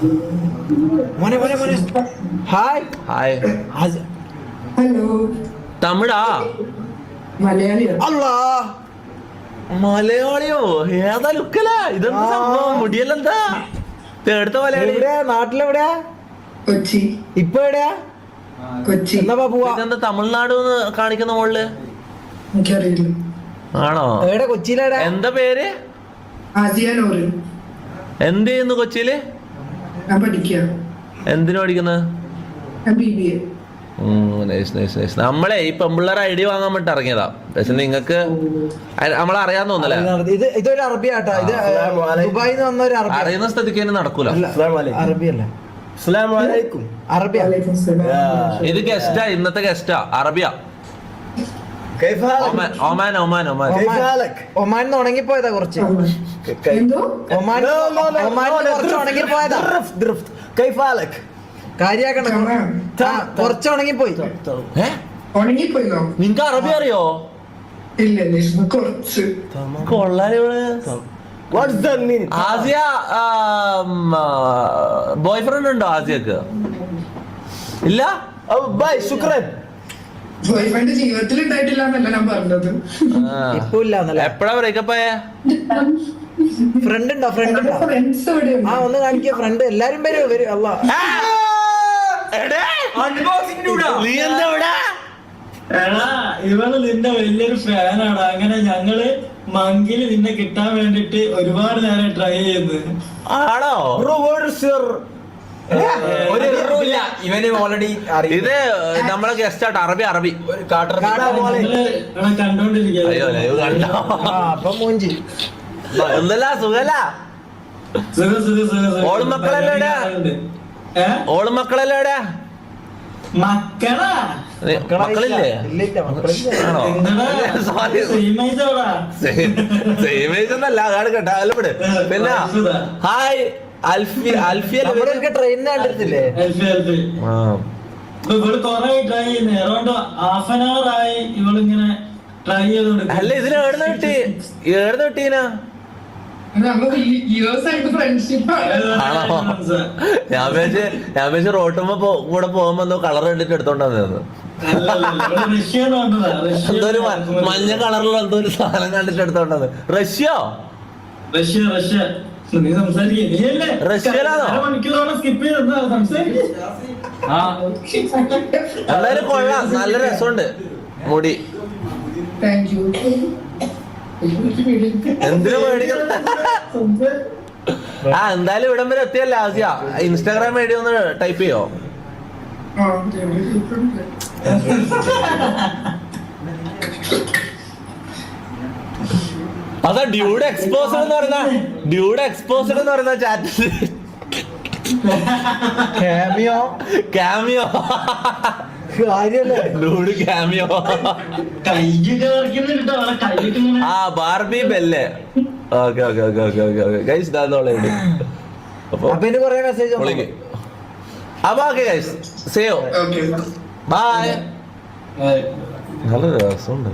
മോനെ മോനെ മോനെ ഹായ് ഹായ്. ഹലോ. തമിഴാ? മലയാളിയാണ്. അല്ലാ, മലയാളിയോ? ഏതാ ലുക്കല? ഇതെന്താ സംഭവം? മുടിയല്ലെന്താ? എടുത്ത മലയാളി? എവിടെയാ? നാട്ടിലെവിടെയാ? കൊച്ചി. ഇപ്പൊ എവിടെയാ? കൊച്ചി. എന്നാ പോവാ. ഇതെന്താ തമിഴ്നാട് കാണിക്കുന്ന മോളില്? എനിക്കറിയില്ല. ആണോ? എവിടെ? കൊച്ചിയിലെവിടെ? എന്താ പേര്? ആസിയാനോറ്. എന്ത് ചെയ്യുന്നു കൊച്ചിയില്? ഞാൻ പഠിക്കുക. എന്തിനു പഠിക്കുന്നത്? ഞാൻ BBA. നമ്മളെ ഈ പെമ്പിള്ളേർ ഐഡി വാങ്ങാൻ വേണ്ടി ഇറങ്ങിയതാ. പക്ഷെ നിങ്ങക്ക് നമ്മളെ അറിയാൻ തോന്നല്ലേ? ഇതൊരു അറബിയാട്ടാ. ഇത് ദുബായിന്ന് വന്ന ഒരു അറബി. അറിയുന്ന സ്ഥിതിക്ക് തന്നെ നടക്കൂല. അറബിയല്ല, അറബിയ. വലൈക്കും സലാം. ഇത് ഗസ്റ്റാ, ഇന്നത്തെ ഗസ്റ്റാ. Arabiya. Oman Oman Oman Oman ഉണങ്ങിപ്പോയതാ കുറച്ച്. എന്തോ? ഒമാൻ കുറച്ച് ഉണങ്ങിപ്പോയതാ. കാര്യാക്കണം, കുറച്ച് ഉണങ്ങിപ്പോയി. ഉണങ്ങിപ്പോയിന്നോ? നിങ്ങക്ക് അറബി അറിയോ? ഇല്ല ഇല്ല, കുറച്ച്. കൊള്ളാലിവള്. ആസിയ ബോയ് ഫ്രണ്ട് ഉണ്ടോ ആസിയക്ക്? ഇല്ല. ബോയ്ഫ്രണ്ട് ജീവിതത്തിൽ ഉണ്ടായിട്ടില്ല എന്നല്ല ഞാൻ പറഞ്ഞത്. ഇപ്പൊ ഇല്ല. എപ്പഴാ ബ്രേക്കപ്പ് ആയ? ഫ്രണ്ട് ഉണ്ടോ? ഫ്രണ്ട് ഉണ്ടോ? ഫ്രണ്ട്സ് എവിടെയുണ്ട്? ആ, ഒന്ന് കാണിക്കുക. ഫ്രണ്ട് എല്ലാരും വരും. അല്ല, നീ എന്താ ഇവിടെ? എടാ, ഇവള് നിന്റെ വലിയൊരു ഫാനാണ്. അങ്ങനെ ഞങ്ങള് മങ്കില് നിന്നെ കിട്ടാൻ വേണ്ടിട്ട് ഒരുപാട് നേരം ട്രൈ ചെയ്യുന്നു. ആണോ? ഇവന് ഓൾറെഡി ഇത് നമ്മളെ ഗസ്റ്റ് ആട്ടോ. അറബി അറബി. കണ്ടോണ്ടിരിക്കുക. അയ്യോ ലൈവ് കണ്ടോ? അപ്പൊ മൂഞ്ചി. ഒന്നല്ല, സുഖല്ല. ഓള് മക്കളല്ലേ? ഓള് മക്കളല്ലേ? മക്കളാ? മക്കളില്ലേ? ഇല്ലില്ല, മക്കളില്ല. ആണോ? സോറി, സെയിം ഏജ് ഒന്നല്ല. അതാണ് കേട്ടോ. അല്ലപ്പെട്. പിന്നെ ഹായ് അൽഫിയ. നമ്മളൊക്കെ ട്രെയിനിന് കണ്ടിട്ടില്ലേ? ഇവള് കൊറേ ട്രൈ ചെയ്യുന്നു. അറൗണ്ട് ഹാഫ് ആൻ അവർ ആയി ഇവളിങ്ങനെ ട്രൈ ചെയ്തോണ്ട്. അല്ല, ഇതിന് ഏടുന്ന് കിട്ടീനാ? നമ്മള് years ആയിട്ട് ഫ്രണ്ട്ഷിപ്പ്. ഞാൻ വിചാരിച്ചു റോട്ടുമ്പോ കൂടെ പോകുമ്പോ കളർ കണ്ടിട്ട് എടുത്തോണ്ടാന്ന്. എന്തോ ഒരു മഞ്ഞ കളറിലുള്ള എന്തോ ഒരു സാധനം കണ്ടിട്ട് എടുത്തോണ്ടാന്ന്. റഷ്യോ? റഷ്യ. നീ സംസാരിക്കേ? റഷ്യയിലാണോ? മണിക്കൂറോളം സ്കിപ്പ് ചെയ്ത് സംസാരിക്കേ. എന്തായാലും കൊള്ളാം, നല്ല രസമുണ്ട് മുടി. Thank you. എന്തിനു മേടിക്കണം? ആ, എന്തായാലും ഇവിടം വരെ എത്തിയല്ലേ ആസിയ. ഇൻസ്റ്റാഗ്രാം ഐഡി ഒന്ന് ടൈപ്പ് ചെയ്യോ? അതാ ഡ്യൂഡ് എക്സ്പോസർ എന്ന് പറയുന്ന ചാറ്റ്. ക്യാമിയോ കാര്യല്ലേ? Dude cameo. കൈയൊക്കെ വരയ്ക്കുന്നുണ്ട്. അവളെ കൈയൊക്കെ ഇങ്ങനെ. ആ, ബാർബി ബെല്ലെ. ഓക്കെ ഗൈസ്, ഇതാന്നോളെ. അപ്പൊ ഇതിന് കൊറേ മെസ്സേജ് അപ്പൊ ഓക്കെ ഗൈസ്, സേയോ ബൈ. നല്ല രസമുണ്ട്.